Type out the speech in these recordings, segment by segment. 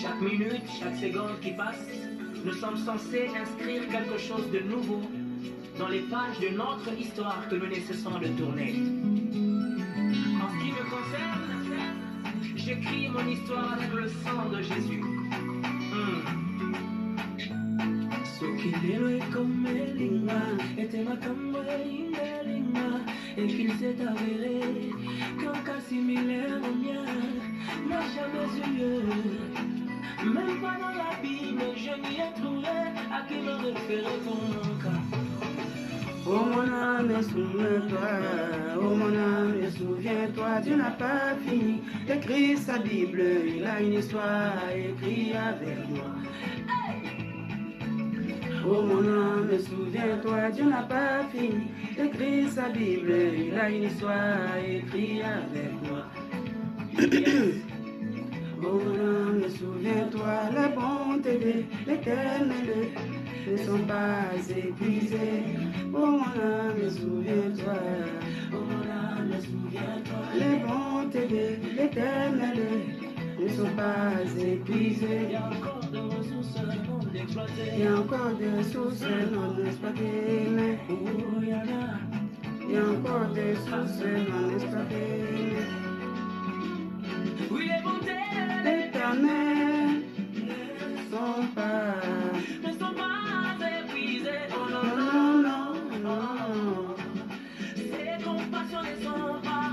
Chaque minute, chaque seconde qui passe, nous sommes censés inscrire quelque chose de nouveau dans les pages de notre histoire que nous ne cessons de tourner. En ce qui me concerne, j'écris mon histoire avec le sang de Jésus. Sokilelo ekomelinga, ete makambo ingelinga, et qu'il s'est avéré qu'un cas similaire au mien n'a jamais eu lieu. Même pas dans la Bible, je n'y ai trouvé à qui me référer pour mon cas. Oh mon âme, souviens-toi, oh mon âme, souviens-toi, Dieu n'a pas fini d'écrire sa Bible, il a une histoire écrite avec moi. Oh mon âme, souviens-toi, Dieu n'a pas fini d'écrire sa Bible, il a une histoire écrite avec moi. Oh mon âme, souviens-toi, la bonté de l'Éternel ne sont pas épuisées. Oh mon âme, souviens-toi, oh mon âme, souviens-toi, les bontés de l'Éternel ne sont pas épuisées. Il y a encore des ressources non exploitées, mais il y a encore des ressources non exploitées. Oui, les bontés de L'Éternel ne sont pas épuisées. Oh non, non, non, non. ses compassions ne sont pas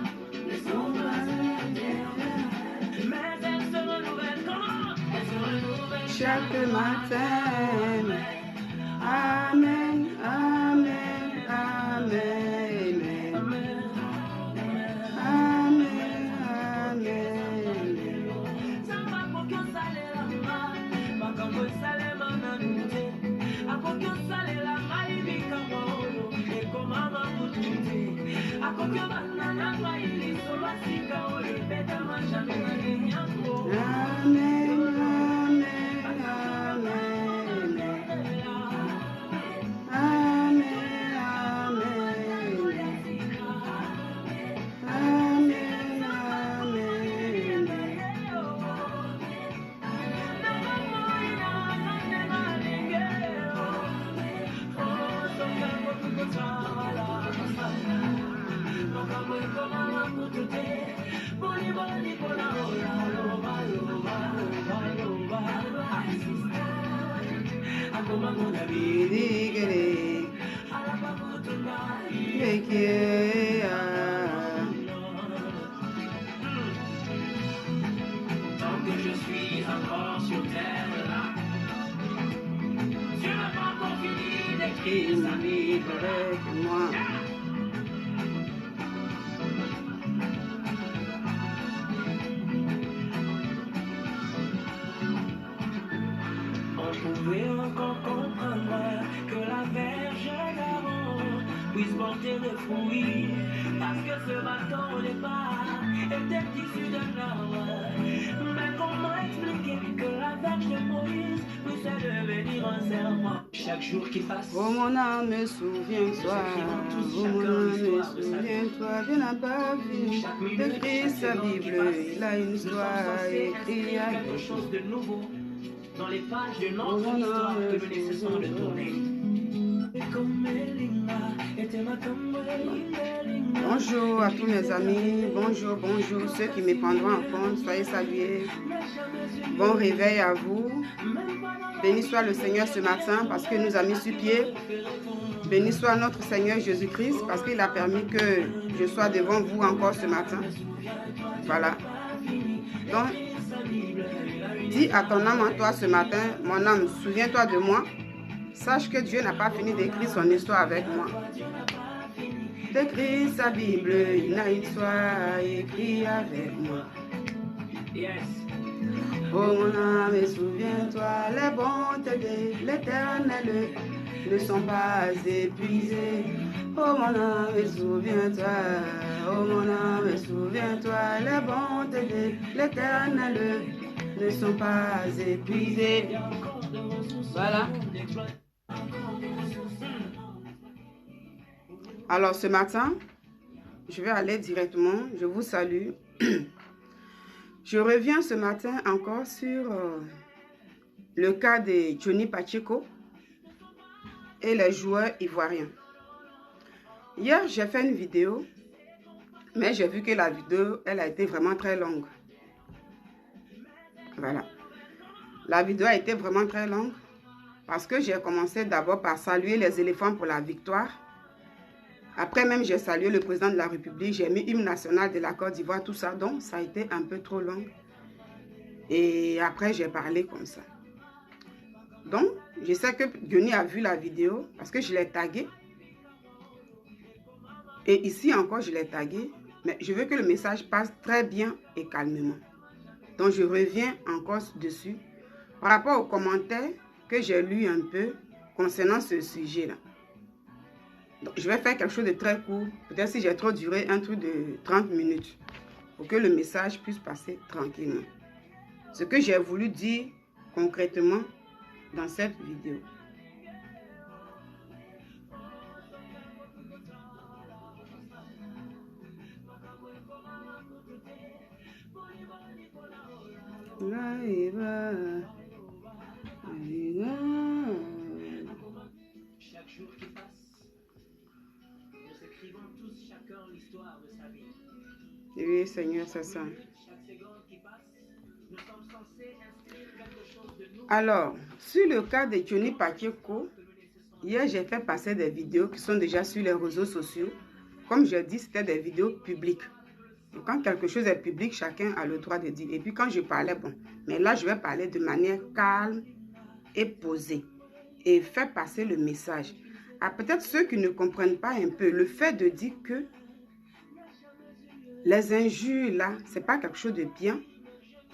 mais elles se renouvellent. Comment? Elles se renouvellent Chaque matin. Amen, amen, amen. Amen, amen. Samba kokyo salela ma, makambo salema nanute. Akokyo salela maibika molo, ekoma mabutute. Akokyo banana maili solo sika ole beta machame na nyambo. Amen, amen, amen. Amen, amen. Amen, amen. Bidigere, yekea. Tant que je suis encore sur terre là, Dieu n'a pas encore fini d'écrire sa Bible Avec moi. On pouvait encore comprendre que la Vierge d'Aaron puisse porter des fruits, parce que ce bâton au départ était issu d'un arbre. Mais comment expliquer que la Vierge de Moïse puisse devenir un serment? Chaque jour qui passe, Oh mon âme, souviens-toi, oh mon âme, souviens-toi, Dieu n'a pas fini d'écrire sa Bible, il a une histoire écrite avec quelque chose de nouveau dans les pages de Oh notre mon histoire âme, que nous ne cessons de tourner. Bonjour à tous mes amis, bonjour, bonjour, ceux qui me prendront en compte, soyez salués. Bon réveil à vous. Béni soit le Seigneur ce matin parce qu'il nous a mis sur pied. Béni soit notre Seigneur Jésus-Christ parce qu'il a permis que je sois devant vous encore ce matin. Voilà. Donc, dis à ton âme en toi ce matin, mon âme, souviens-toi de moi. Sache que Dieu n'a pas fini d'écrire son histoire avec moi. D'écrire sa Bible, il a une histoire écrite avec moi. Oh mon âme, souviens-toi, les bontés de l'Éternel ne sont pas épuisées. Oh mon âme, souviens-toi, oh mon âme, souviens-toi, les bontés de l'Éternel ne sont pas épuisées. Voilà. Alors ce matin, je vais aller directement, je vous salue. Je reviens ce matin encore sur le cas de Johnny Pacheco et les joueurs ivoiriens. Hier, j'ai fait une vidéo, mais j'ai vu que la vidéo, elle a été vraiment très longue. Voilà. La vidéo a été vraiment très longue parce que j'ai commencé d'abord par saluer les éléphants pour la victoire. Après même, j'ai salué le président de la République, j'ai mis hymne national de la Côte d'Ivoire, tout ça. Donc, ça a été un peu trop long. Et après, j'ai parlé comme ça. Donc, je sais que Johnny a vu la vidéo parce que je l'ai tagué. Et ici encore, je l'ai tagué. Mais je veux que le message passe très bien et calmement. Donc, je reviens encore dessus par rapport aux commentaires que j'ai lus un peu concernant ce sujet-là. Donc, je vais faire quelque chose de très court. Peut-être si j'ai trop duré, un truc de 30 minutes. Pour que le message puisse passer tranquillement. Ce que j'ai voulu dire concrètement dans cette vidéo. Chaque jour qui passe, nous écrivons tous chacun l'histoire de sa vie. Oui, Seigneur, c'est ça. Chaque seconde qui passe, nous sommes censés inscrire quelque chose de nous. Alors, sur le cas de Johnny Pacheco, hier j'ai fait passer des vidéos qui sont déjà sur les réseaux sociaux. Comme je dis, c'était des vidéos publiques. Donc, quand quelque chose est public, chacun a le droit de dire. Et puis quand je parlais, bon, mais là je vais parler de manière calme et posée. Et faire passer le message. À peut-être ceux qui ne comprennent pas un peu, le fait de dire que les injures là, c'est pas quelque chose de bien.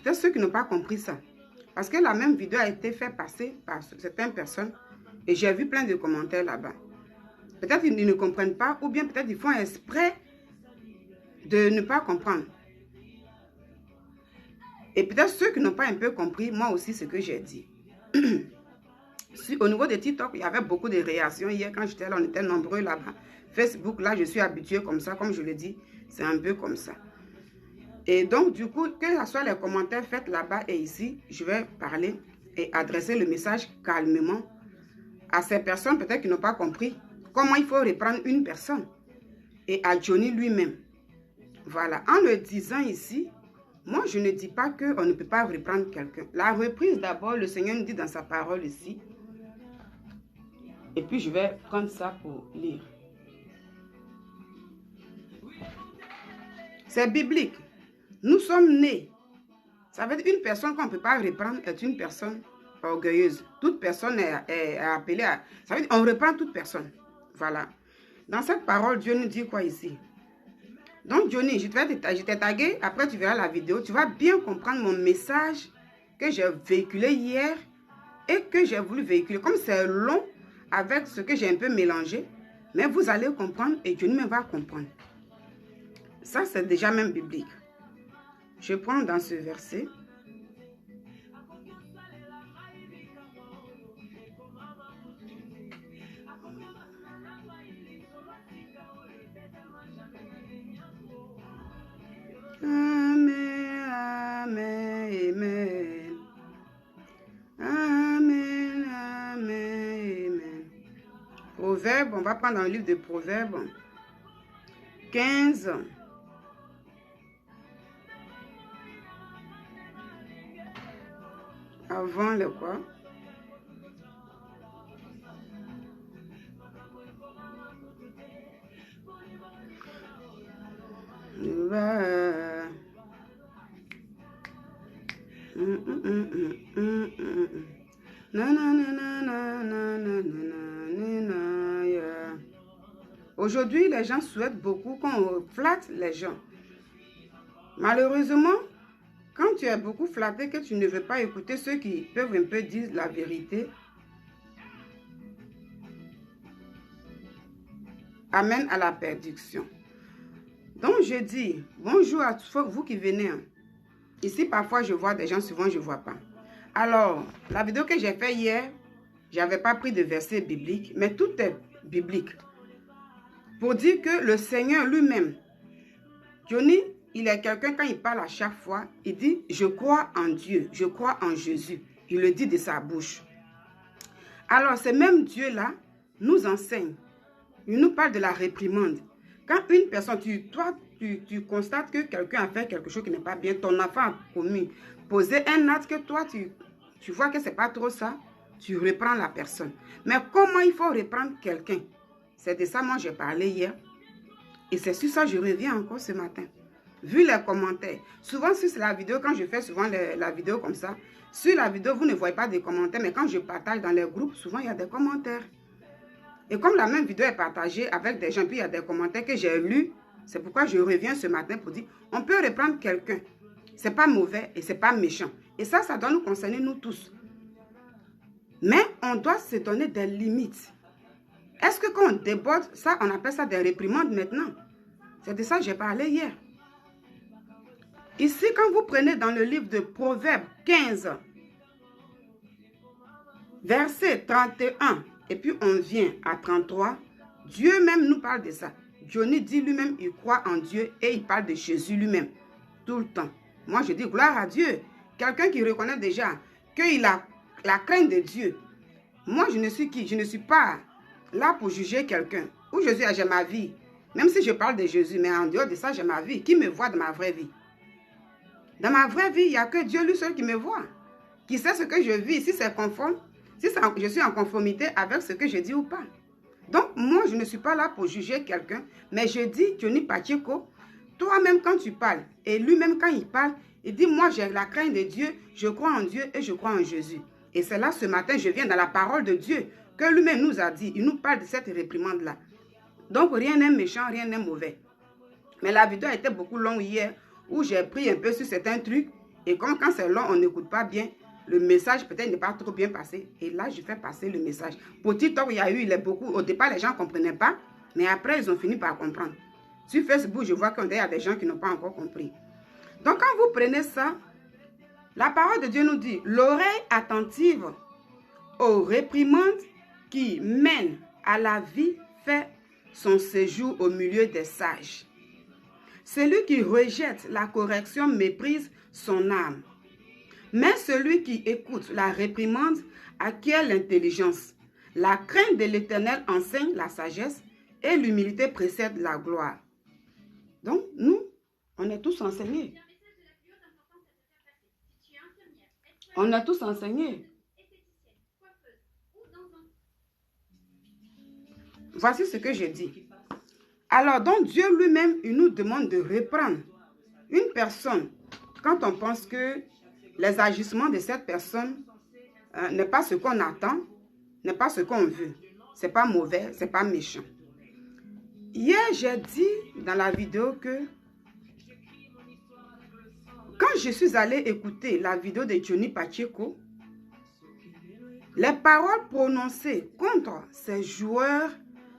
Peut-être ceux qui n'ont pas compris ça. Parce que la même vidéo a été faite passer par certaines personnes. Et j'ai vu plein de commentaires là-bas. Peut-être qu'ils ne comprennent pas, ou bien peut-être ils font exprès de ne pas comprendre. Et peut-être ceux qui n'ont pas un peu compris, moi aussi, ce que j'ai dit. Au niveau de TikTok, il y avait beaucoup de réactions. Hier, quand j'étais là, on était nombreux là-bas. Facebook, là, je suis habituée comme ça. Comme je le dis, c'est un peu comme ça. Et donc, du coup, que ce soit les commentaires faits là-bas et ici, je vais parler et adresser le message calmement à ces personnes peut-être qui n'ont pas compris comment il faut reprendre une personne. Et à Johnny lui-même. Voilà. En le disant ici, moi, je ne dis pas qu'on ne peut pas reprendre quelqu'un. La reprise, d'abord, le Seigneur nous dit dans sa parole ici. Et puis, je vais prendre ça pour lire. C'est biblique. Nous sommes nés. Ça veut dire une personne qu'on ne peut pas reprendre est une personne orgueilleuse. Toute personne est appelée à... Ça veut dire qu'on reprend toute personne. Voilà. Dans cette parole, Dieu nous dit quoi ici? Donc, Johnny, je t'ai tagué. Après, tu verras la vidéo. Tu vas bien comprendre mon message que j'ai véhiculé hier et que j'ai voulu véhiculer. Comme c'est long avec ce que j'ai un peu mélangé, mais vous allez comprendre et Johnny me va comprendre. Ça, c'est déjà même biblique. Je prends dans ce verset. Amen, amen, amen. Amen, amen, amen. Proverbe, on va prendre dans le livre de Proverbes 15. Avant le quoi? Aujourd'hui, les gens souhaitent beaucoup qu'on flatte les gens. Malheureusement, quand tu es beaucoup flatté, que tu ne veux pas écouter ceux qui peuvent un peu dire la vérité, amène à la perdition. Donc, je dis, bonjour à tous vous qui venez. Ici, parfois, je vois des gens, souvent, je ne vois pas. Alors, la vidéo que j'ai faite hier, je n'avais pas pris de verset biblique, mais tout est biblique. Pour dire que le Seigneur lui-même, Johnny, il est quelqu'un, quand il parle à chaque fois, il dit, je crois en Dieu, je crois en Jésus. Il le dit de sa bouche. Alors, ce même Dieu-là nous enseigne. Il nous parle de la réprimande. Quand une personne, toi, tu constates que quelqu'un a fait quelque chose qui n'est pas bien, ton enfant a commis, poser un acte que toi, tu vois que ce n'est pas trop ça, tu reprends la personne. Mais comment il faut reprendre quelqu'un? C'est de ça, moi, j'ai parlé hier. Et c'est sur ça que je reviens encore ce matin. Vu les commentaires, souvent sur la vidéo, quand je fais souvent la vidéo comme ça, sur la vidéo, vous ne voyez pas de commentaires, mais quand je partage dans les groupes, souvent, il y a des commentaires. Et comme la même vidéo est partagée avec des gens, puis il y a des commentaires que j'ai lus, c'est pourquoi je reviens ce matin pour dire, on peut reprendre quelqu'un. Ce n'est pas mauvais et ce n'est pas méchant. Et ça doit nous concerner nous tous. Mais on doit se donner des limites. Est-ce que quand on déborde, ça, on appelle ça des réprimandes maintenant? C'est de ça que j'ai parlé hier. Ici, quand vous prenez dans le livre de Proverbes 15, verset 31, et puis on vient à 33, Dieu même nous parle de ça. Johnny dit lui-même, il croit en Dieu et il parle de Jésus lui-même, tout le temps. Moi, je dis gloire à Dieu. Quelqu'un qui reconnaît déjà qu'il a la crainte de Dieu. Moi, je ne suis qui? Je ne suis pas là pour juger quelqu'un. Où Jésus a, j'ai ma vie. Même si je parle de Jésus, mais en dehors de ça, j'ai ma vie. Qui me voit dans ma vraie vie? Dans ma vraie vie, il n'y a que Dieu lui seul qui me voit. Qui sait ce que je vis, si c'est conforme, si je suis en conformité avec ce que je dis ou pas. Donc, moi, je ne suis pas là pour juger quelqu'un, mais je dis, Johnny Pacheco, toi-même quand tu parles, et lui-même quand il parle, il dit, moi, j'ai la crainte de Dieu, je crois en Dieu et je crois en Jésus. Et c'est là, ce matin, je viens dans la parole de Dieu, que lui-même nous a dit. Il nous parle de cette réprimande-là. Donc, rien n'est méchant, rien n'est mauvais. Mais la vidéo a été beaucoup longue hier, où j'ai pris un peu sur certains trucs. Et quand c'est long, on n'écoute pas bien. Le message peut-être n'est pas trop bien passé. Et là, je fais passer le message. Pour TikTok, il est beaucoup. Au départ, les gens ne comprenaient pas. Mais après, ils ont fini par comprendre. Sur Facebook, je vois qu'il y a des gens qui n'ont pas encore compris. Donc, quand vous prenez ça, la parole de Dieu nous dit, l'oreille attentive aux réprimandes qui mènent à la vie fait son séjour au milieu des sages. Celui qui rejette la correction méprise son âme. Mais celui qui écoute la réprimande acquiert l'intelligence. La crainte de l'Éternel enseigne la sagesse et l'humilité précède la gloire. Donc, nous, on est tous enseignés. On est tous enseignés. Voici ce que je dis. Alors, donc, Dieu lui-même, il nous demande de reprendre une personne quand on pense que les agissements de cette personne n'est pas ce qu'on attend, n'est pas ce qu'on veut. Ce n'est pas mauvais, ce n'est pas méchant. Hier, j'ai dit dans la vidéo que quand je suis allée écouter la vidéo de Johnny Pacheco, les paroles prononcées contre ces joueurs,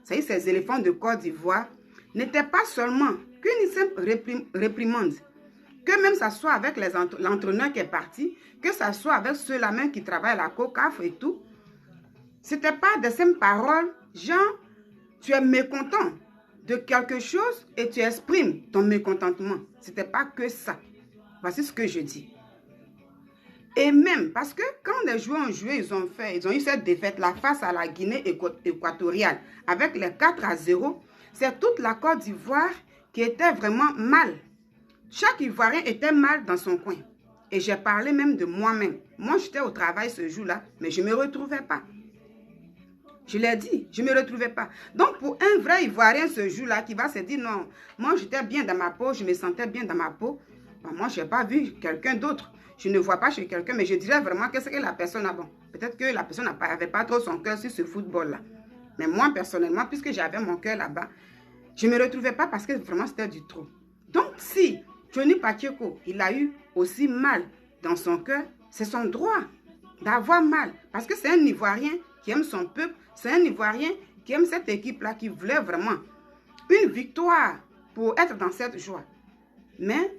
c'est-à-dire ces éléphants de Côte d'Ivoire, n'étaient pas seulement qu'une simple réprimande. Que même ça soit avec l'entraîneur qui est parti, que ça soit avec ceux-là même qui travaillent à la COCAF et tout. Ce n'était pas des simples paroles, genre, tu es mécontent de quelque chose et tu exprimes ton mécontentement. Ce n'était pas que ça. Voici ce que je dis. Et même, parce que quand les joueurs ont joué, ils ont eu cette défaite-là face à la Guinée équatoriale avec les 4-0. C'est toute la Côte d'Ivoire qui était vraiment mal. Chaque Ivoirien était mal dans son coin. Et j'ai parlé même de moi-même. Moi, j'étais au travail ce jour-là, mais je ne me retrouvais pas. Je l'ai dit, je ne me retrouvais pas. Donc, pour un vrai Ivoirien ce jour-là qui va se dire, non, moi, j'étais bien dans ma peau, je me sentais bien dans ma peau. Ben, moi, je n'ai pas vu quelqu'un d'autre. Je ne vois pas chez quelqu'un, mais je dirais vraiment qu'est-ce que la personne a bon. Peut-être que la personne n'avait pas trop son cœur sur ce football-là. Mais moi, personnellement, puisque j'avais mon cœur là-bas, je ne me retrouvais pas parce que vraiment, c'était du trop. Donc, si Johnny Pacheco, il a eu aussi mal dans son cœur, c'est son droit d'avoir mal. Parce que c'est un Ivoirien qui aime son peuple, c'est un Ivoirien qui aime cette équipe-là, qui voulait vraiment une victoire pour être dans cette joie. Mais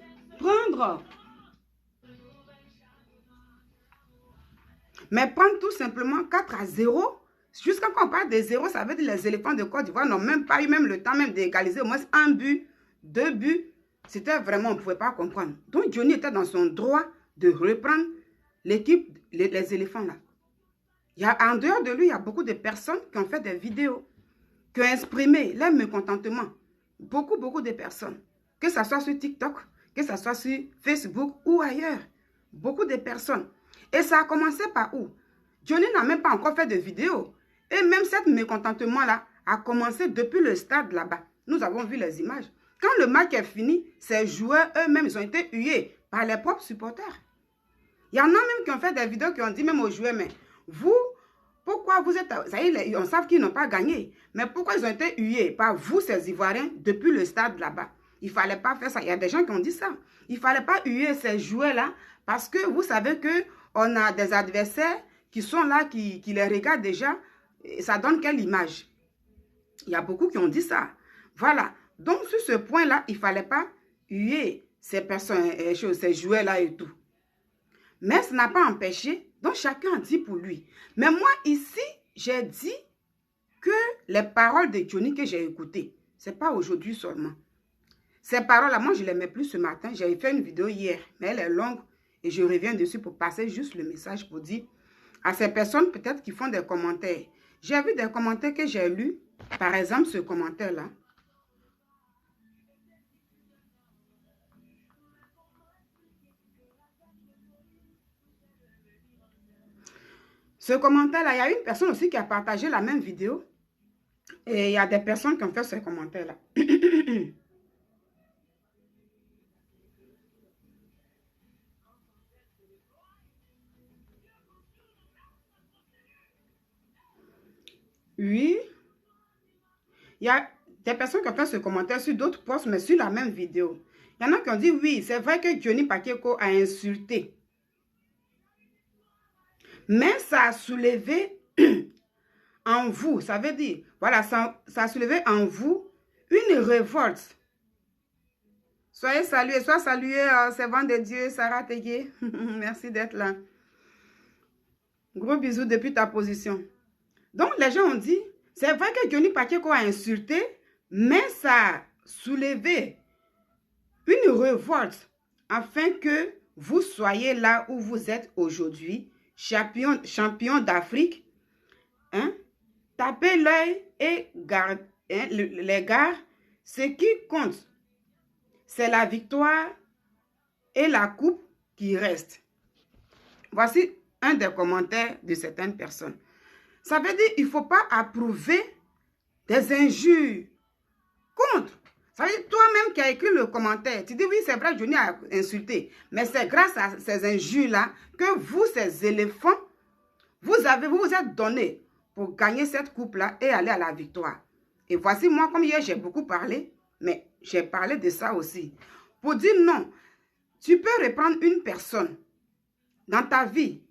prendre tout simplement 4-0, jusqu'à quand on parle de 0, ça veut dire les éléphants de Côte d'Ivoire n'ont même pas eu même le temps même d'égaliser au moins un but, 2 buts. c'était vraiment, on ne pouvait pas comprendre. Donc, Johnny était dans son droit de reprendre l'équipe, les éléphants là. En dehors de lui, il y a beaucoup de personnes qui ont fait des vidéos, qui ont exprimé leur mécontentement. Beaucoup de personnes. Que ce soit sur TikTok, que ce soit sur Facebook ou ailleurs. Beaucoup de personnes. Et ça a commencé par où? Johnny n'a même pas encore fait de vidéo. Et même cet mécontentement-là a commencé depuis le stade là-bas. Nous avons vu les images. Quand le match est fini, ces joueurs eux-mêmes, ils ont été hués par les propres supporters. Il y en a même qui ont fait des vidéos qui ont dit même aux joueurs, mais vous, pourquoi vous êtes... Ça y est, on sait qu'ils n'ont pas gagné. Mais pourquoi ils ont été hués par vous, ces Ivoiriens, depuis le stade là-bas? Il ne fallait pas faire ça. Il y a des gens qui ont dit ça. Il ne fallait pas huer ces joueurs-là parce que vous savez qu'on a des adversaires qui sont là, qui les regardent déjà. Et ça donne quelle image? Il y a beaucoup qui ont dit ça. Voilà. Donc, sur ce point-là, il ne fallait pas huer ces personnes, ces joueurs-là et tout. Mais ça n'a pas empêché. Donc, chacun dit pour lui. Mais moi, ici, j'ai dit que les paroles de Johnny que j'ai écoutées, ce n'est pas aujourd'hui seulement. Ces paroles-là, moi, je les mets plus ce matin. J'ai fait une vidéo hier, mais elle est longue et je reviens dessus pour passer juste le message pour dire à ces personnes peut-être qui font des commentaires. J'ai vu des commentaires que j'ai lus. Par exemple, ce commentaire-là. Ce commentaire-là, il y a une personne aussi qui a partagé la même vidéo. Et il y a des personnes qui ont fait ce commentaire-là. Oui. Il y a des personnes qui ont fait ce commentaire sur d'autres posts, mais sur la même vidéo. Il y en a qui ont dit, oui, c'est vrai que Johnny Pacheco a insulté. Mais ça a soulevé en vous, ça veut dire, voilà, ça a soulevé en vous une révolte. Soyez salués, sois salué, servant de Dieu, Sarah Tegué. Merci d'être là. Gros bisous depuis ta position. Donc, les gens ont dit, c'est vrai que Johnny Pacheco a insulté, mais ça a soulevé une révolte afin que vous soyez là où vous êtes aujourd'hui, champion d'Afrique. Hein? Tapez l'œil et gardez les gars. Ce qui compte, c'est la victoire et la coupe qui restent. Voici un des commentaires de certaines personnes. Ça veut dire qu'il ne faut pas approuver des injures contre. Ça veut dire toi-même qui as écrit le commentaire, tu dis oui, c'est vrai, Johnny a insulté. Mais c'est grâce à ces injures-là que vous, ces éléphants, vous vous êtes donné pour gagner cette coupe-là et aller à la victoire. Et voici moi, comme hier, j'ai beaucoup parlé, mais j'ai parlé de ça aussi. Pour dire non, tu peux reprendre une personne dans ta vie,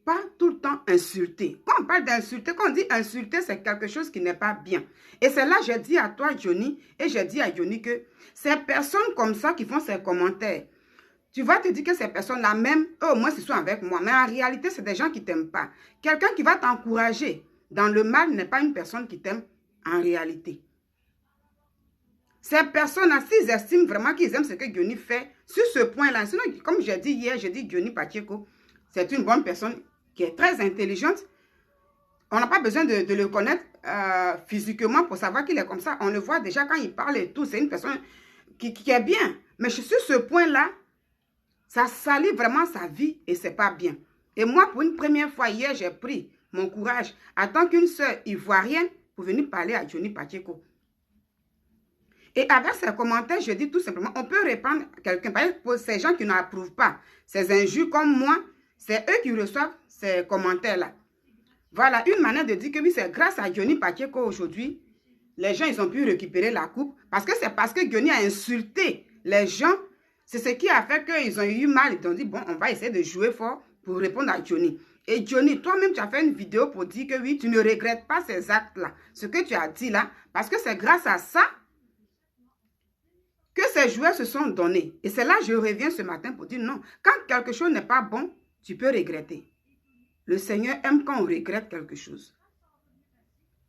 pas tout le temps insulter. Quand on parle d'insulter, quand on dit insulter, c'est quelque chose qui n'est pas bien. Et c'est là que j'ai dit à toi, Johnny, et j'ai dit à Johnny que ces personnes comme ça qui font ces commentaires, tu vas te dire que ces personnes-là, même eux, au moins, ils sont avec moi. Mais en réalité, c'est des gens qui ne t'aiment pas. Quelqu'un qui va t'encourager dans le mal n'est pas une personne qui t'aime en réalité. Ces personnes-là, s'ils estiment vraiment qu'ils aiment ce que Johnny fait, sur ce point-là, sinon, comme j'ai dit hier, j'ai dit Johnny Pacheco, c'est une bonne personne qui est très intelligente. On n'a pas besoin de le connaître physiquement pour savoir qu'il est comme ça. On le voit déjà quand il parle et tout. C'est une personne qui est bien. Mais sur ce point-là, ça salit vraiment sa vie et c'est pas bien. Et moi, pour une première fois hier, j'ai pris mon courage en tant qu'une sœur ivoirienne pour venir parler à Johnny Pacheco. Et avec ces commentaires, je dis tout simplement, on peut répandre quelqu'un. Par exemple, pour ces gens qui n'approuvent pas ces injures comme moi, c'est eux qui reçoivent ces commentaires-là. Voilà, une manière de dire que oui, c'est grâce à Johnny Pacheco aujourd'hui, les gens, ils ont pu récupérer la coupe. Parce que c'est parce que Johnny a insulté les gens. C'est ce qui a fait qu'ils ont eu mal. Ils ont dit, bon, on va essayer de jouer fort pour répondre à Johnny. Et Johnny, toi-même, tu as fait une vidéo pour dire que oui, tu ne regrettes pas ces actes-là. Ce que tu as dit là, parce que c'est grâce à ça que ces joueurs se sont donnés. Et c'est là que je reviens ce matin pour dire non. Quand quelque chose n'est pas bon, tu peux regretter. Le Seigneur aime quand on regrette quelque chose.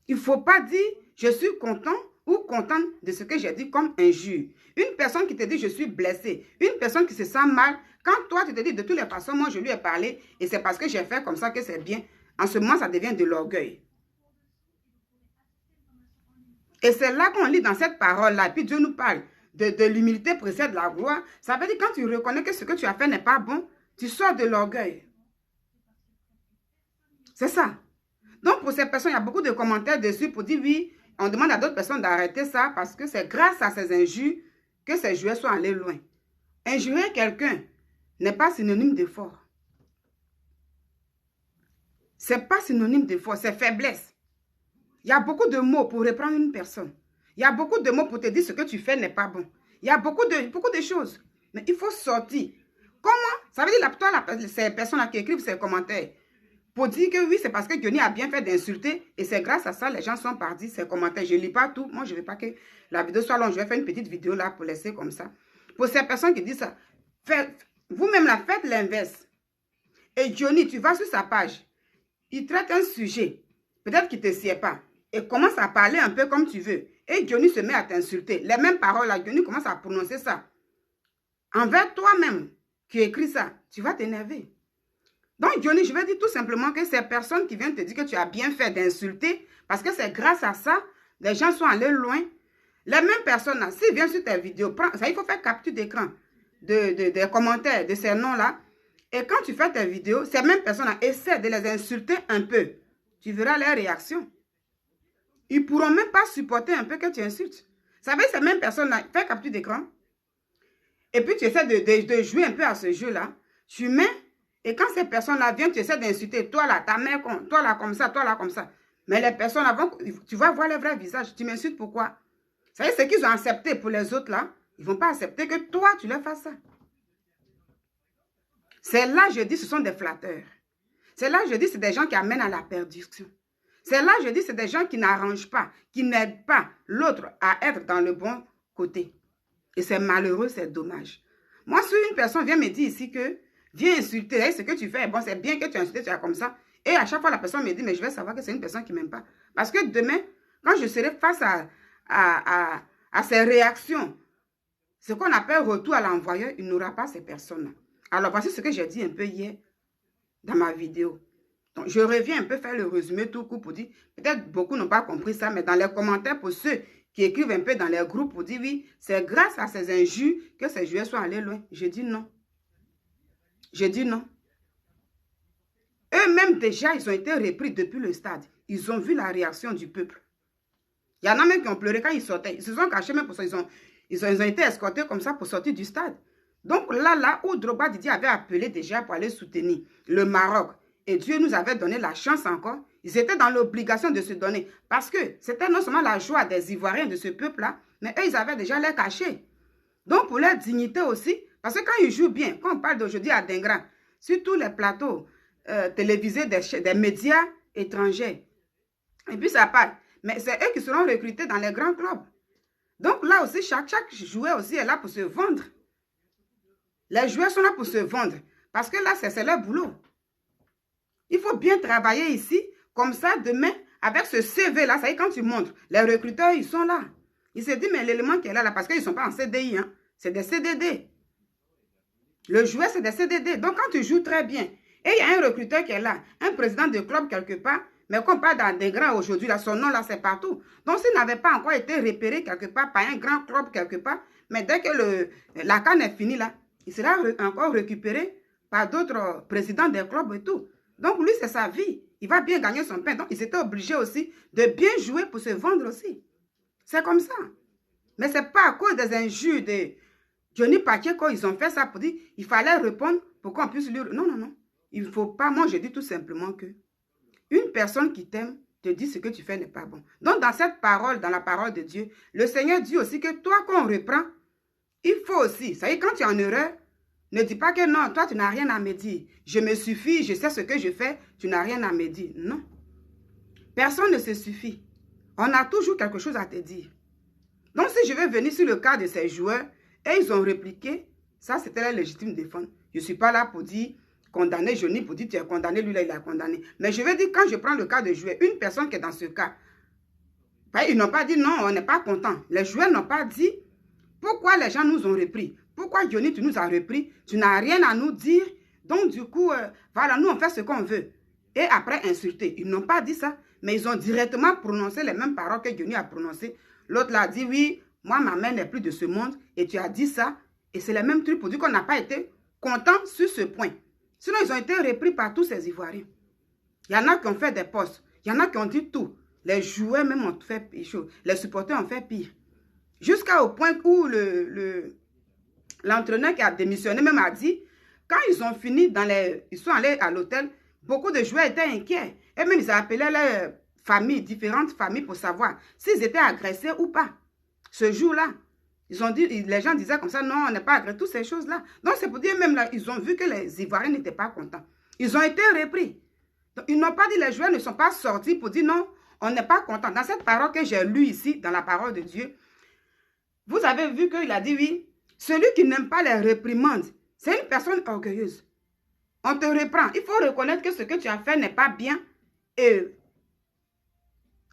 Il ne faut pas dire, je suis content ou contente de ce que j'ai dit comme injure. Une personne qui te dit je suis blessée, une personne qui se sent mal, quand toi tu te dis de toutes les façons, moi je lui ai parlé et c'est parce que j'ai fait comme ça que c'est bien, en ce moment ça devient de l'orgueil. Et c'est là qu'on lit dans cette parole-là, puis Dieu nous parle de l'humilité précède la gloire. Ça veut dire quand tu reconnais que ce que tu as fait n'est pas bon, tu sors de l'orgueil. C'est ça. Donc pour ces personnes, il y a beaucoup de commentaires dessus pour dire oui, on demande à d'autres personnes d'arrêter ça parce que c'est grâce à ces injures que ces jouets sont allés loin. Injurer quelqu'un n'est pas synonyme d'effort. C'est pas synonyme d'effort, c'est faiblesse. Il y a beaucoup de mots pour reprendre une personne. Il y a beaucoup de mots pour te dire ce que tu fais n'est pas bon. Il y a beaucoup de choses. Mais il faut sortir. Comment? Ça veut dire, toi, ces personnes-là qui écrivent ces commentaires, pour dire que oui, c'est parce que Johnny a bien fait d'insulter et c'est grâce à ça les gens sont partis, ces commentaires. Je ne lis pas tout. Moi, je ne veux pas que la vidéo soit longue. Je vais faire une petite vidéo là pour laisser comme ça. Pour ces personnes qui disent ça, vous-même là, faites l'inverse. Et Johnny, tu vas sur sa page. Il traite un sujet. Peut-être qu'il ne te sied pas. Et commence à parler un peu comme tu veux. Et Johnny se met à t'insulter. Les mêmes paroles là, Johnny commence à prononcer ça. Envers toi-même qui écris ça, tu vas t'énerver. Donc Johnny, je vais dire tout simplement que ces personnes qui viennent te dire que tu as bien fait d'insulter, parce que c'est grâce à ça, les gens sont allés loin. Les mêmes personnes là, s'ils viennent sur tes vidéos, ça, il faut faire capture d'écran des commentaires de ces noms-là. Et quand tu fais tes vidéos, ces mêmes personnes là, essaient de les insulter un peu. Tu verras leurs réactions. Ils ne pourront même pas supporter un peu que tu insultes. Ça veut dire ces mêmes personnes-là, fais capture d'écran. Et puis tu essaies de jouer un peu à ce jeu-là. Tu mets, et quand ces personnes-là viennent, tu essaies d'insulter. Toi là, ta mère, toi là comme ça, toi là comme ça. Mais les personnes avant, tu vas voir leur vrai visage. Tu m'insultes pourquoi? Ça veut dire ce qu'ils ont accepté pour les autres là, ils ne vont pas accepter que toi, tu leur fasses ça. C'est là, je dis, ce sont des flatteurs. C'est là, je dis, c'est des gens qui amènent à la perdition. C'est là, je dis, c'est des gens qui n'arrangent pas, qui n'aident pas l'autre à être dans le bon côté. Et c'est malheureux, c'est dommage. Moi, si une personne vient me dire ici que, viens insulter, ce que tu fais, bon, c'est bien que tu insultes, tu es comme ça. Et à chaque fois, la personne me dit, mais je vais savoir que c'est une personne qui ne m'aime pas. Parce que demain, quand je serai face à ces réactions, ce qu'on appelle retour à l'envoyeur, il n'aura pas ces personnes-là. Alors, voici ce que j'ai dit un peu hier dans ma vidéo. Donc, je reviens un peu faire le résumé tout court pour dire, peut-être beaucoup n'ont pas compris ça, mais dans les commentaires, pour ceux qui écrivent un peu dans les groupes pour dire, oui, c'est grâce à ces injures que ces joueurs sont allés loin. Je dis non. Je dis non. Eux-mêmes, déjà, ils ont été repris depuis le stade. Ils ont vu la réaction du peuple. Il y en a même qui ont pleuré quand ils sortaient. Ils se sont cachés même pour ça. Ils ont été escortés comme ça pour sortir du stade. Donc là où Drogba Didier avait appelé déjà pour aller soutenir le Maroc, et Dieu nous avait donné la chance encore, ils étaient dans l'obligation de se donner. Parce que c'était non seulement la joie des Ivoiriens de ce peuple-là, mais eux, ils avaient déjà l'air cachés. Donc pour leur dignité aussi, parce que quand ils jouent bien, quand on parle d'aujourd'hui à Dengra, sur tous les plateaux télévisés des médias étrangers, et puis ça parle. Mais c'est eux qui seront recrutés dans les grands clubs. Donc là aussi, chaque joueur aussi est là pour se vendre. Les joueurs sont là pour se vendre. Parce que là, c'est leur boulot. Il faut bien travailler ici. Comme ça, demain, avec ce CV-là, ça y est, quand tu montres, les recruteurs, ils sont là. Ils se disent, mais l'élément qui est là, parce qu'ils ne sont pas en CDI, hein, c'est des CDD. Le joueur, c'est des CDD. Donc, quand tu joues très bien, et il y a un recruteur qui est là, un président de club quelque part, mais qu'on parle dans des grands aujourd'hui, là, son nom, là, c'est partout. Donc, s'il n'avait pas encore été repéré quelque part par un grand club quelque part, mais dès que la canne est finie, là, il sera encore récupéré par d'autres présidents des clubs et tout. Donc, lui, c'est sa vie. Il va bien gagner son pain. Donc, ils étaient obligés aussi de bien jouer pour se vendre aussi. C'est comme ça. Mais ce n'est pas à cause des injures de Johnny Paquet qu'ils ont fait ça pour dire il fallait répondre pour qu'on puisse lui... Non, non, non. Il ne faut pas... Moi, je dis tout simplement que une personne qui t'aime te dit ce que tu fais n'est pas bon. Donc, dans cette parole, dans la parole de Dieu, le Seigneur dit aussi que toi, quand on reprend, il faut aussi... Ça y est, quand tu es en erreur, ne dis pas que non, toi, tu n'as rien à me dire. Je me suffis, je sais ce que je fais, tu n'as rien à me dire. Non. Personne ne se suffit. On a toujours quelque chose à te dire. Donc, si je veux venir sur le cas de ces joueurs, et ils ont répliqué, ça, c'était la légitime défense. Je ne suis pas là pour dire, condamner Johnny, pour dire, tu es condamné, lui, là, il a condamné. Mais je veux dire, quand je prends le cas de joueur, une personne qui est dans ce cas, Ils n'ont pas dit non, on n'est pas content. Les joueurs n'ont pas dit pourquoi les gens nous ont repris. Pourquoi Johnny, tu nous as repris? Tu n'as rien à nous dire. Donc du coup, voilà, nous on fait ce qu'on veut. Et après insulter. Ils n'ont pas dit ça. Mais ils ont directement prononcé les mêmes paroles que Johnny a prononcées. L'autre l'a dit, oui, moi ma mère n'est plus de ce monde. Et tu as dit ça. Et c'est le même truc pour dire qu'on n'a pas été content sur ce point. Sinon, ils ont été repris par tous ces Ivoiriens. Il y en a qui ont fait des postes. Il y en a qui ont dit tout. Les joueurs même ont fait pire. Les supporters ont fait pire. Jusqu'au point où l'entraîneur qui a démissionné même a dit, quand ils ont fini, ils sont allés à l'hôtel, beaucoup de joueurs étaient inquiets. Et même ils appelaient leurs familles, différentes familles pour savoir s'ils étaient agressés ou pas. Ce jour-là, ils ont dit, les gens disaient comme ça, non, on n'est pas agressé, toutes ces choses-là. Donc c'est pour dire même là, ils ont vu que les Ivoiriens n'étaient pas contents. Ils ont été repris. Donc, ils n'ont pas dit, les joueurs ne sont pas sortis pour dire non, on n'est pas content. Dans cette parole que j'ai lue ici, dans la parole de Dieu, vous avez vu qu'il a dit oui, celui qui n'aime pas les réprimandes, c'est une personne orgueilleuse. On te reprend. Il faut reconnaître que ce que tu as fait n'est pas bien et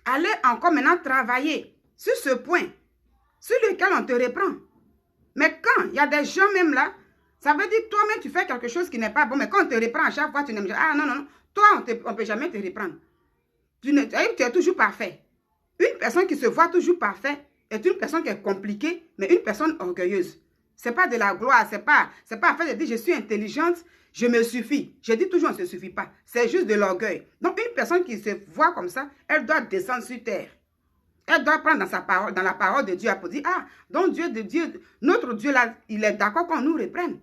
aller encore maintenant travailler sur ce point sur lequel on te reprend. Mais quand il y a des gens même là, ça veut dire toi-même tu fais quelque chose qui n'est pas bon, mais quand on te reprend à chaque fois, tu n'aimes jamais. Ah non, non, non, toi on ne peut jamais te reprendre. Tu es toujours parfait. Une personne qui se voit toujours parfait est une personne qui est compliquée, mais une personne orgueilleuse. Ce n'est pas de la gloire, ce n'est pas fait de dire je suis intelligente, je me suffis. Je dis toujours on ne se suffit pas. C'est juste de l'orgueil. Donc une personne qui se voit comme ça, elle doit descendre sur terre. Elle doit prendre dans sa parole, dans la parole de Dieu, pour dire, ah, donc notre Dieu là, il est d'accord qu'on nous reprenne.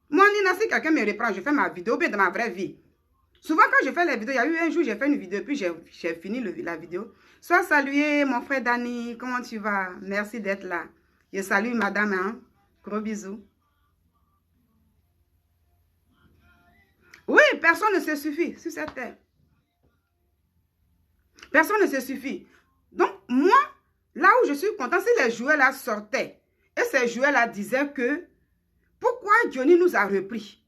Moi, Nina, si quelqu'un me reprend, je fais ma vidéo, bien dans ma vraie vie. Souvent, quand je fais les vidéos, il y a eu un jour, j'ai fait une vidéo, puis j'ai fini la vidéo. Sois salué, mon frère Danny, comment tu vas? Merci d'être là. Je salue madame, hein? Gros bisous. Oui, personne ne se suffit sur cette terre. Personne ne se suffit. Donc, moi, là où je suis content, si les joueurs là sortaient, et ces joueurs là disaient que, pourquoi Johnny nous a repris?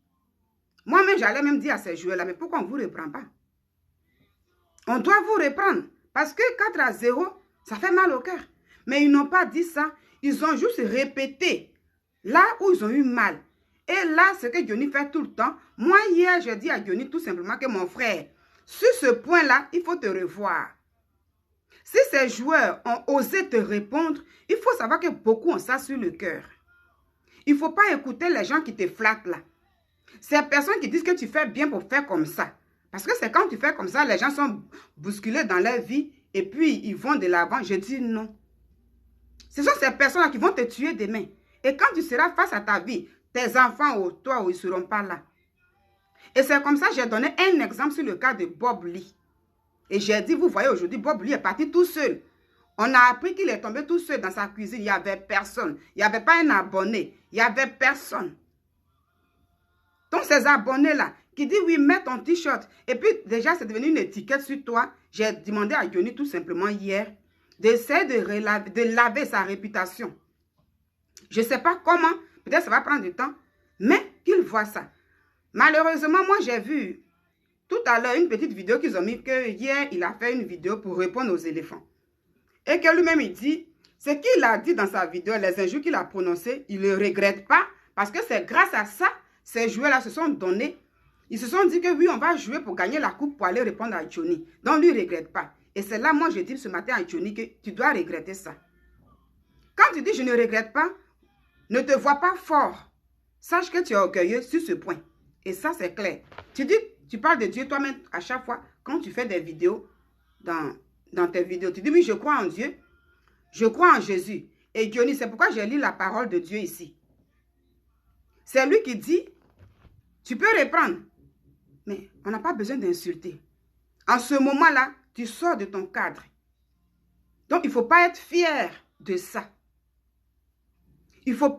Moi-même, j'allais même dire à ces joueurs là, mais pourquoi on ne vous reprend pas? On doit vous reprendre. Parce que 4-0, ça fait mal au cœur. Mais ils n'ont pas dit ça. Ils ont juste répété là où ils ont eu mal. Et là, ce que Johnny fait tout le temps, moi hier, j'ai dit à Johnny tout simplement que mon frère, sur ce point-là, il faut te revoir. Si ces joueurs ont osé te répondre, il faut savoir que beaucoup ont ça sur le cœur. Il ne faut pas écouter les gens qui te flattent là. Ces personnes qui disent que tu fais bien pour faire comme ça. Parce que c'est quand tu fais comme ça, les gens sont bousculés dans leur vie et puis ils vont de l'avant. Je dis non. Ce sont ces personnes-là qui vont te tuer demain. Et quand tu seras face à ta vie, tes enfants ou toi, ils ne seront pas là. Et c'est comme ça que j'ai donné un exemple sur le cas de Bob Lee. Et j'ai dit, vous voyez, aujourd'hui, Bob Lee est parti tout seul. On a appris qu'il est tombé tout seul dans sa cuisine. Il n'y avait personne. Il n'y avait pas un abonné. Il n'y avait personne. Donc, ces abonnés-là, qui disent, oui, mets ton t-shirt. Et puis, déjà, c'est devenu une étiquette sur toi. J'ai demandé à Johnny tout simplement hier d'essayer de laver sa réputation. Je ne sais pas comment. Peut-être ça va prendre du temps. Mais qu'il voit ça. Malheureusement, moi, j'ai vu tout à l'heure une petite vidéo qu'ils ont mis que hier, il a fait une vidéo pour répondre aux éléphants. Et que lui-même, il dit, ce qu'il a dit dans sa vidéo, les injures qu'il a prononcées, il ne le regrette pas. Parce que c'est grâce à ça, ces joueurs-là se sont donnés. Ils se sont dit que oui, on va jouer pour gagner la coupe pour aller répondre à Johnny. Donc, lui, il ne regrette pas. Et c'est là, moi, je dis ce matin à Johnny que tu dois regretter ça. Quand tu dis je ne regrette pas, ne te vois pas fort. Sache que tu es orgueilleux sur ce point. Et ça, c'est clair. Tu parles de Dieu toi-même à chaque fois. Quand tu fais des vidéos, dans tes vidéos, tu dis oui, je crois en Dieu. Je crois en Jésus. Et Johnny, c'est pourquoi j'ai lu la parole de Dieu ici. C'est lui qui dit, tu peux reprendre. Mais on n'a pas besoin d'insulter. En ce moment-là, tu sors de ton cadre. Donc, il ne faut pas être fier de ça. Il ne faut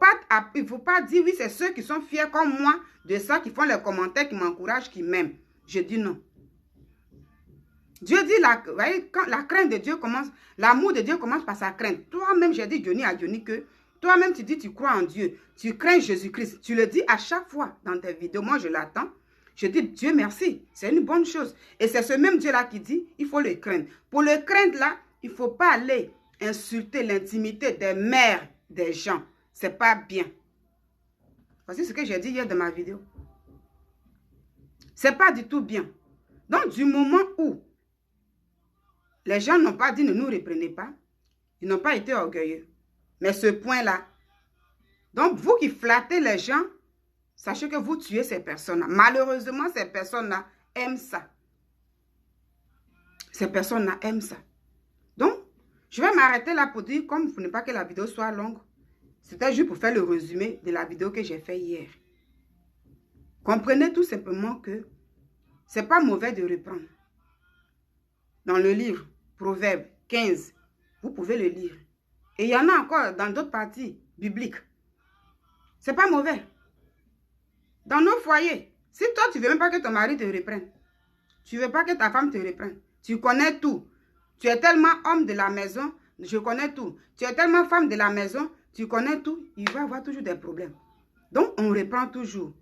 pas dire, oui, c'est ceux qui sont fiers comme moi de ça, qui font les commentaires, qui m'encouragent, qui m'aiment. Je dis non. Dieu dit, quand la crainte de Dieu commence, l'amour de Dieu commence par sa crainte. Toi-même, j'ai dit à Johnny que, toi-même, tu dis, tu crois en Dieu, tu crains Jésus-Christ. Tu le dis à chaque fois dans tes vidéos. Moi, je l'attends. Je dis, Dieu merci, c'est une bonne chose. Et c'est ce même Dieu-là qui dit, il faut le craindre. Pour le craindre là, Il ne faut pas aller insulter l'intimité des mères des gens. Ce n'est pas bien. Voici ce que j'ai dit hier dans ma vidéo. Ce n'est pas du tout bien. Donc, du moment où les gens n'ont pas dit ne nous reprenez pas, ils n'ont pas été orgueilleux. Mais ce point-là, donc vous qui flattez les gens, sachez que vous tuez ces personnes-là. Malheureusement, ces personnes-là aiment ça. Ces personnes-là aiment ça. Donc, je vais m'arrêter là pour dire, comme vous ne voulez pas que la vidéo soit longue, c'était juste pour faire le résumé de la vidéo que j'ai fait hier. Comprenez tout simplement que ce n'est pas mauvais de reprendre. Dans le livre Proverbe 15, vous pouvez le lire. Et il y en a encore dans d'autres parties bibliques. Ce n'est pas mauvais. Dans nos foyers, si toi, tu ne veux même pas que ton mari te reprenne, tu ne veux pas que ta femme te reprenne, tu connais tout. Tu es tellement homme de la maison, je connais tout. Tu es tellement femme de la maison, tu connais tout. Il va y avoir toujours des problèmes. Donc, on reprend toujours.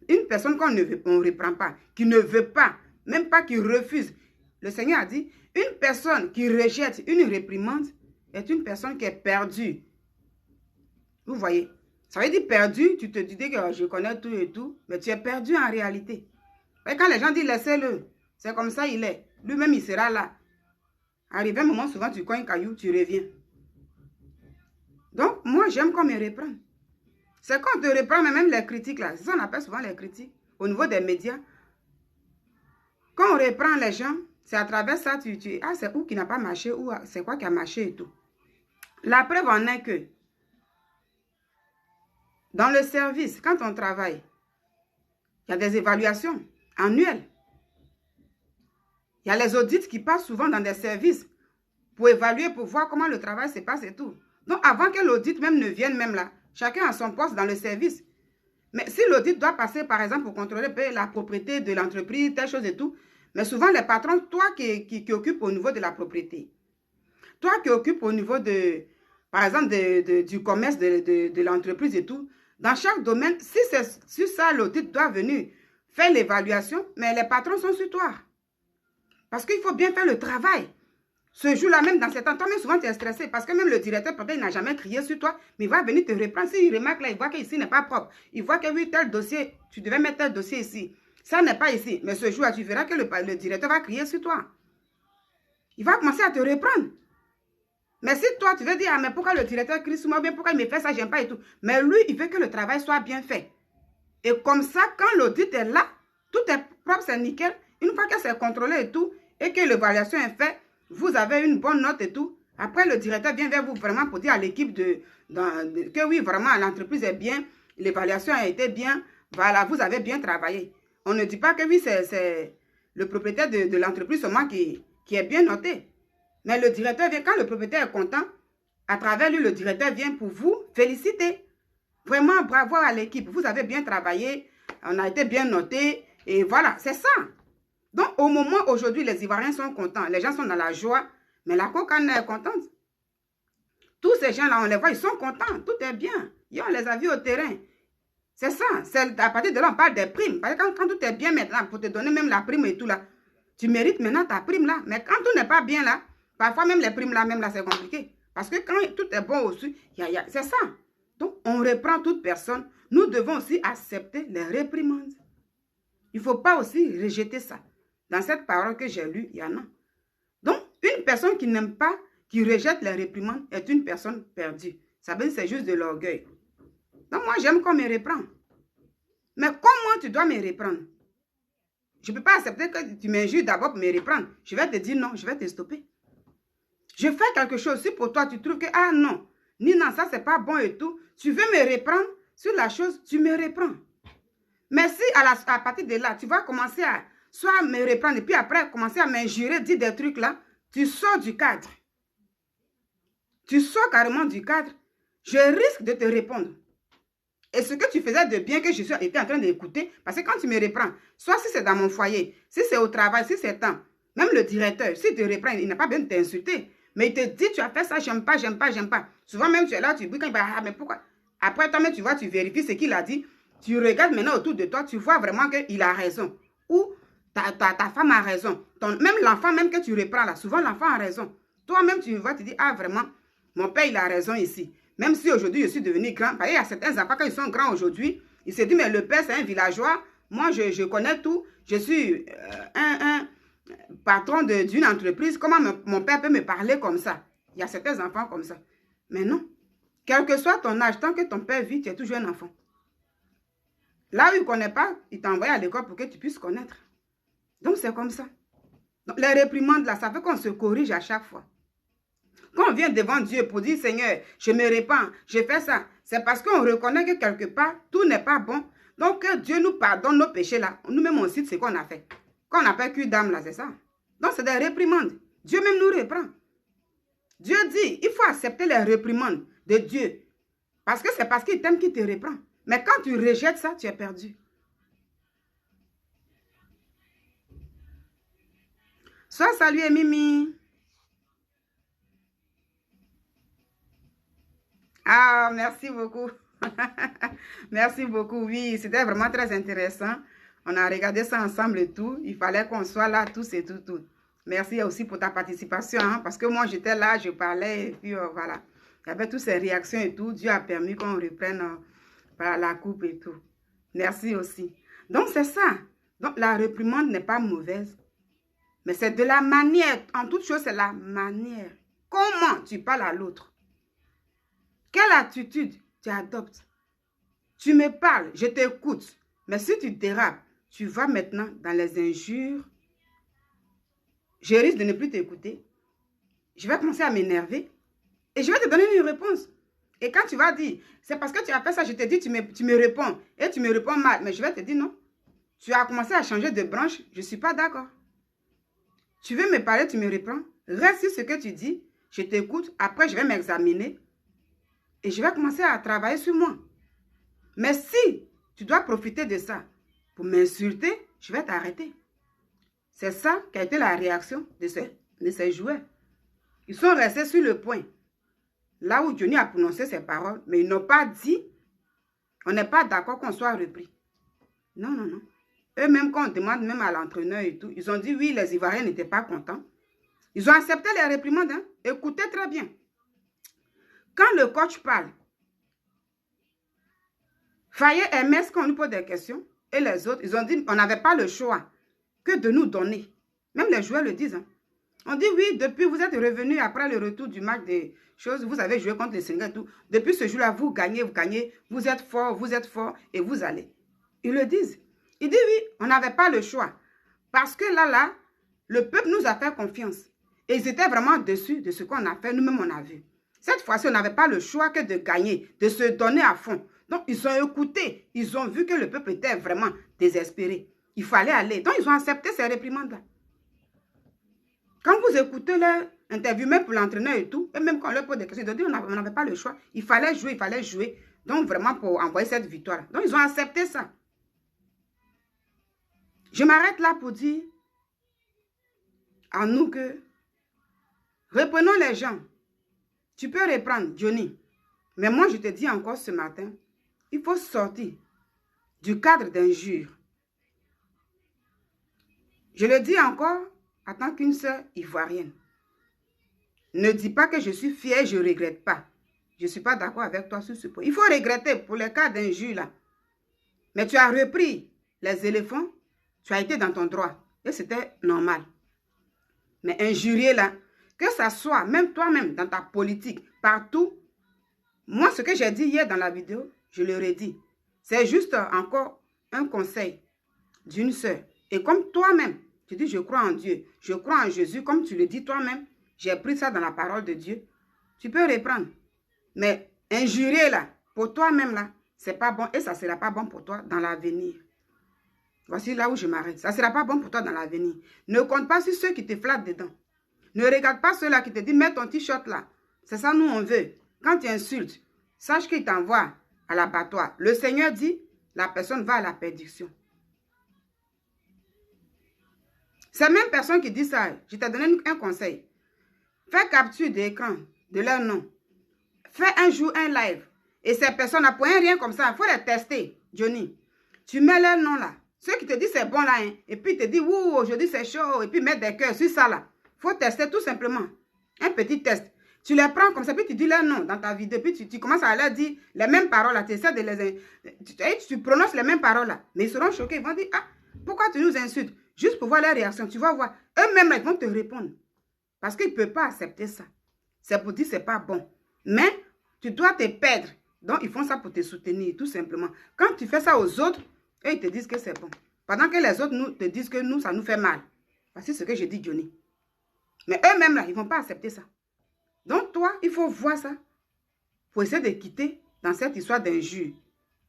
Une personne qu'on ne veut, on ne reprend pas, qui ne veut pas, même pas qui refuse. Le Seigneur a dit, une personne qui rejette une réprimande est une personne qui est perdue. Vous voyez, ça veut dire perdu, tu te dis que je connais tout et tout, mais tu es perdu en réalité. Et quand les gens disent laissez-le, c'est comme ça il est. Lui-même il sera là. Arrivé un moment, souvent tu coins un caillou, tu reviens. Donc, moi j'aime qu'on me reprenne. C'est quand on te reprend, mais même les critiques là, c'est ça on appelle souvent les critiques, au niveau des médias. Quand on reprend les gens, c'est à travers ça, ah c'est où qui n'a pas marché, ou c'est quoi qui a marché et tout. La preuve en est que, dans le service, quand on travaille, il y a des évaluations annuelles. Il y a les audits qui passent souvent dans des services pour évaluer, pour voir comment le travail se passe et tout. Donc, avant que l'audit même ne vienne même là, chacun a son poste dans le service. Mais si l'audit doit passer, par exemple, pour contrôler la propriété de l'entreprise, telle chose et tout, mais souvent les patrons, toi qui occupes au niveau de la propriété, toi qui occupes au niveau de, par exemple, du commerce de l'entreprise et tout, dans chaque domaine, si ça, l'audit doit venir faire l'évaluation, mais les patrons sont sur toi. Parce qu'il faut bien faire le travail. Ce jour-là, même dans cet temps, toi-même, souvent, tu es stressé. Parce que même le directeur, peut-être, il n'a jamais crié sur toi, mais il va venir te reprendre. S'il remarque là, il voit qu'ici n'est pas propre. Il voit que oui, tel dossier, tu devais mettre tel dossier ici. Ça n'est pas ici. Mais ce jour-là, tu verras que le directeur va crier sur toi. Il va commencer à te reprendre. Mais si toi, tu veux dire, ah, mais pourquoi le directeur crie sur moi, bien pourquoi il me fait ça, j'aime pas et tout. Mais lui, il veut que le travail soit bien fait. Et comme ça, quand l'audit est là, tout est propre, c'est nickel. Une fois que c'est contrôlé et tout, et que l'évaluation est faite, vous avez une bonne note et tout. Après, le directeur vient vers vous vraiment pour dire à l'équipe que oui, vraiment, l'entreprise est bien, l'évaluation a été bien, voilà, vous avez bien travaillé. On ne dit pas que oui, c'est le propriétaire de l'entreprise seulement qui est bien noté. Mais le directeur vient, quand le propriétaire est content, à travers lui, le directeur vient pour vous féliciter. Vraiment, bravo à l'équipe, vous avez bien travaillé, on a été bien noté, et voilà, c'est ça. Donc, au moment aujourd'hui, les Ivoiriens sont contents. Les gens sont dans la joie. Mais la Cocane est contente. Tous ces gens-là, on les voit, ils sont contents. Tout est bien. Et on les a vus au terrain. C'est ça. À partir de là, on parle des primes. Parce que quand tout est bien maintenant, pour te donner même la prime et tout là, tu mérites maintenant ta prime là. Mais quand tout n'est pas bien là, parfois même les primes là, même là, c'est compliqué. Parce que quand tout est bon aussi, c'est ça. Donc, on reprend toute personne. Nous devons aussi accepter les réprimandes. Il ne faut pas aussi rejeter ça. Dans cette parole que j'ai lue, il y en a. Donc, une personne qui n'aime pas, qui rejette les réprimandes, est une personne perdue. Ça veut dire que c'est juste de l'orgueil. Donc, moi, j'aime qu'on me reprend. Mais comment tu dois me reprendre? Je ne peux pas accepter que tu m'injures d'abord pour me reprendre. Je vais te dire non, je vais te stopper. Je fais quelque chose, si pour toi, tu trouves que, ah non, ni non, ça, c'est pas bon et tout. Tu veux me reprendre sur la chose, tu me reprends. Mais si à partir de là, tu vas commencer à soit me reprendre et puis après commencer à m'injurer, dire des trucs là, tu sors du cadre. Tu sors carrément du cadre. Je risque de te répondre. Et ce que tu faisais de bien que je suis en train d'écouter, parce que quand tu me reprends, soit si c'est dans mon foyer, si c'est au travail, si c'est temps, même le directeur, s'il te reprend, il n'a pas besoin de t'insulter. Mais il te dit, tu as fait ça, j'aime pas, j'aime pas, j'aime pas. Souvent même tu es là, tu dis, ah mais pourquoi? Après toi-même tu vois, tu vérifies ce qu'il a dit. Tu regardes maintenant autour de toi, tu vois vraiment qu'il a raison. Ou ta femme a raison. Même l'enfant même que tu reprends là, souvent l'enfant a raison. toi-même, tu vas te dire, ah vraiment, mon père, il a raison ici. Même si aujourd'hui, je suis devenu grand. Parce qu'il y a certains enfants, quand ils sont grands aujourd'hui, ils se disent, mais le père, c'est un villageois. Moi, je connais tout. Je suis un patron d'une entreprise. Comment mon père peut me parler comme ça? Il y a certains enfants comme ça. Mais non. Quel que soit ton âge, tant que ton père vit, tu es toujours un enfant. Là où il ne connaît pas, il t'a envoyé à l'école pour que tu puisses connaître. Donc, c'est comme ça. Donc, les réprimandes, là, ça fait qu'on se corrige à chaque fois. Quand on vient devant Dieu pour dire, Seigneur, je me répands, je fais ça, c'est parce qu'on reconnaît que quelque part, tout n'est pas bon. Donc, que Dieu nous pardonne nos péchés là. Nous-mêmes, on cite ce qu'on a fait. Quand on n'a pas cul d'âme là, c'est ça. Donc, c'est des réprimandes. Dieu même nous reprend. Dieu dit, il faut accepter les réprimandes de Dieu. Parce que c'est parce qu'il t'aime qu'il te reprend. Mais quand tu rejettes ça, tu es perdu. Sois salué, Mimi. Ah, merci beaucoup. Merci beaucoup. Oui, c'était vraiment très intéressant. On a regardé ça ensemble et tout. Il fallait qu'on soit là tous et tout. Merci aussi pour ta participation. Hein, parce que moi, j'étais là, je parlais et puis voilà. Il y avait toutes ces réactions et tout. Dieu a permis qu'on reprenne la coupe et tout. Merci aussi. Donc, c'est ça. Donc, la réprimande n'est pas mauvaise. Mais c'est de la manière. En toute chose, c'est la manière. Comment tu parles à l'autre? Quelle attitude tu adoptes? Tu me parles, je t'écoute. Mais si tu dérapes, tu vas maintenant dans les injures. Je risque de ne plus t'écouter. Je vais commencer à m'énerver. Et je vais te donner une réponse. Et quand tu vas dire, c'est parce que tu as fait ça, je te dis, tu me réponds. Et tu me réponds mal. Mais je vais te dire non. Tu as commencé à changer de branche. Je ne suis pas d'accord. Tu veux me parler, tu me réponds. Reste sur ce que tu dis. Je t'écoute. Après, je vais m'examiner. Et je vais commencer à travailler sur moi. Mais si tu dois profiter de ça pour m'insulter, je vais t'arrêter. C'est ça qui a été la réaction de ces joueurs. Ils sont restés sur le point. Là où Johnny a prononcé ses paroles, mais ils n'ont pas dit, on n'est pas d'accord qu'on soit repris. Non, non, non. Eux-mêmes, quand on demande même à l'entraîneur et tout, ils ont dit oui, les Ivoiriens n'étaient pas contents. Ils ont accepté les réprimandes. Hein? Écoutez très bien. Quand le coach parle, Faye et Metz, quand on lui pose des questions, et les autres, ils ont dit on n'avait pas le choix que de nous donner. Même les joueurs le disent. Hein. On dit oui, depuis vous êtes revenu après le retour du match des choses, vous avez joué contre les Sénégal et tout. Depuis ce jour-là, vous gagnez, vous êtes fort et vous allez. Ils le disent. Ils disent oui, on n'avait pas le choix. Parce que là, le peuple nous a fait confiance. Et ils étaient vraiment déçus de ce qu'on a fait, nous-mêmes on a vu. Cette fois-ci, on n'avait pas le choix que de gagner, de se donner à fond. Donc, ils ont écouté, ils ont vu que le peuple était vraiment désespéré. Il fallait aller. Donc, ils ont accepté ces réprimandes-là. Quand vous écoutez leur interview, même pour l'entraîneur et tout, et même quand on leur pose des questions, ils ont dit on n'avait pas le choix. Il fallait jouer. Donc, vraiment pour envoyer cette victoire. Donc, ils ont accepté ça. Je m'arrête là pour dire à nous que reprenons les gens. Tu peux reprendre, Johnny. Mais moi, je te dis encore ce matin, il faut sortir du cadre d'injure. Je le dis encore en tant qu'une sœur ivoirienne. Ne dis pas que je suis fière, je ne regrette pas. Je ne suis pas d'accord avec toi sur ce point. Il faut regretter pour les cas d'injure là. Mais tu as repris les éléphants, tu as été dans ton droit. Et c'était normal. Mais injurier là, que ça soit, même toi-même, dans ta politique, partout, moi, ce que j'ai dit hier dans la vidéo, je le redis. C'est juste encore un conseil d'une sœur. Et comme toi-même, tu dis, je crois en Dieu, je crois en Jésus, comme tu le dis toi-même, j'ai pris ça dans la parole de Dieu, tu peux reprendre. Mais injurier là, pour toi-même là, c'est pas bon et ça ne sera pas bon pour toi dans l'avenir. Voici là où je m'arrête. Ça ne sera pas bon pour toi dans l'avenir. Ne compte pas sur ceux qui te flattent dedans. Ne regarde pas ceux-là qui te disent, mets ton t-shirt là. C'est ça, nous, on veut. Quand tu insultes, sache qu'il t'envoie à l'abattoir. Le Seigneur dit, la personne va à la perdition. Ces mêmes personnes qui disent ça, je t'ai donné un conseil. Fais capture d'écran de leur nom. Fais un jour un live. Et ces personnes, pour rien comme ça, il faut les tester, Johnny. Tu mets leur nom là. Ceux qui te disent c'est bon là, hein, et puis ils te disent, ouh, aujourd'hui c'est chaud, et puis mettre des cœurs sur ça là. Il faut tester tout simplement. Un petit test. Tu les prends comme ça, puis tu dis leur nom dans ta vidéo, puis tu commences à leur dire les mêmes paroles là. Tu essaies de les... Tu prononces les mêmes paroles là. Mais ils seront choqués. Ils vont dire, ah, pourquoi tu nous insultes? Juste pour voir leur réaction. Tu vas voir. Eux-mêmes, ils vont te répondre. Parce qu'ils ne peuvent pas accepter ça. C'est pour dire que ce n'est pas bon. Mais tu dois te perdre. Donc, ils font ça pour te soutenir, tout simplement. Quand tu fais ça aux autres, eux, ils te disent que c'est bon. Pendant que les autres te disent que nous, ça nous fait mal. Voici ce que je dis, Johnny. Mais eux-mêmes, là, ils ne vont pas accepter ça. Donc, toi, il faut voir ça. Pour essayer de quitter dans cette histoire d'injure.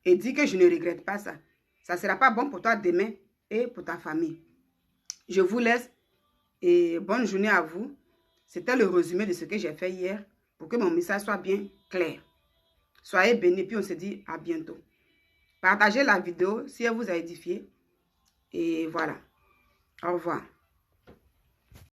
Et dire que je ne regrette pas ça. Ça ne sera pas bon pour toi demain et pour ta famille. Je vous laisse et bonne journée à vous. C'était le résumé de ce que j'ai fait hier pour que mon message soit bien clair. Soyez bénis, puis on se dit à bientôt. Partagez la vidéo si elle vous a édifié. Et voilà. Au revoir.